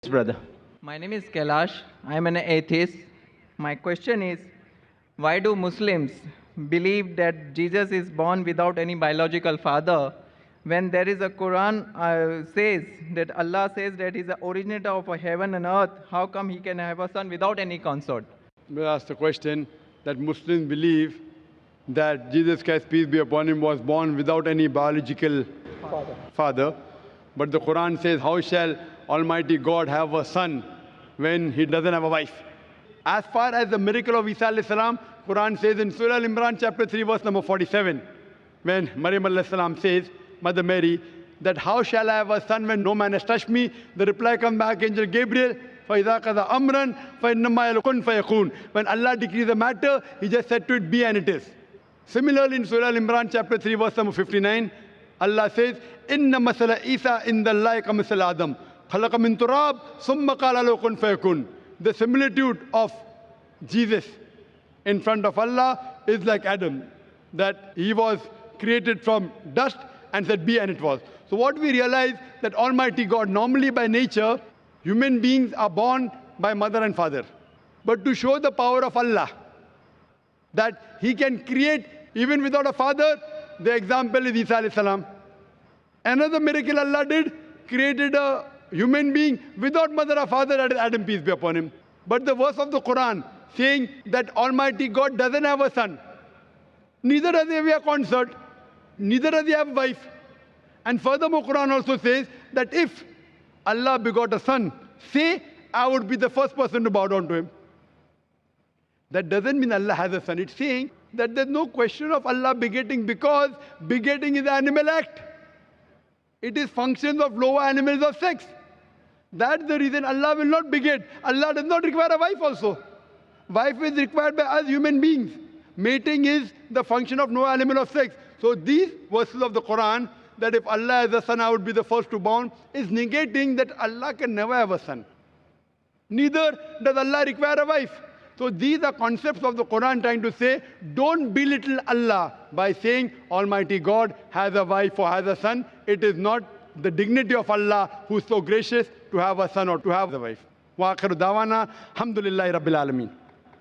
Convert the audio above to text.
Brother. My name is Kailash. I am an atheist. My question is, why do Muslims believe that Jesus is born without any biological father when there is a Quran says that Allah says that he is the originator of heaven and earth? How come he can have a son without any consort? We asked the question that Muslims believe that Jesus Christ, peace be upon him, was born without any biological father. But the Quran says, how shall Almighty God have a son when he doesn't have a wife? As far as the miracle of Isa alayhi salam, Quran says in Surah Al-Imran chapter 3 verse number 47, when Maryam alayhi salam says, Mother Mary, that how shall I have a son when no man has touched me? The reply comes back, Angel Gabriel, فَإِذَا قَضَى أَمْرًا فَإِنَّمَا يَقُلْ فَيَكُونُ. When Allah decrees a matter, He just said to it, be, and it is. Similarly, in Surah Al-Imran chapter 3 verse number 59, Allah says, إِنَّ مَثَلَ إِيسَى إِنَّ اللَّهِ كَمَثَلِ آدَمَ خَلَقَ مِن تُرَابٍ ثُمَّ قَالَ لَهُ كُن فَيَكُونُ. The similitude of Jesus in front of Allah is like Adam, that he was created from dust and said be, and it was. So what we realize, that Almighty God, normally by nature, human beings are born by mother and father. But to show the power of Allah, that He can create even without a father, the example is Isa alayhi salam. Another miracle Allah did, created a human being without mother or father, that is Adam, peace be upon him. But the verse of the Quran saying that Almighty God doesn't have a son, neither does He have a consort, neither does He have a wife. And furthermore, Quran also says that if Allah begot a son, say, I would be the first person to bow down to Him. That doesn't mean Allah has a son. It's saying that there's no question of Allah begetting, because begetting is an animal act. It is functions of lower animals of sex. That's the reason Allah will not beget. Allah does not require a wife also. Wife is required by us human beings. Mating is the function of no animal of sex. So these verses of the Quran, that if Allah has a son, I would be the first to bound, is negating that Allah can never have a son. Neither does Allah require a wife. So these are concepts of the Quran trying to say, don't belittle Allah by saying Almighty God has a wife or has a son. It is not the dignity of Allah who is so gracious to have a son or to have a wife. Wa akhiru dawana, alhamdulillahi rabbil alameen.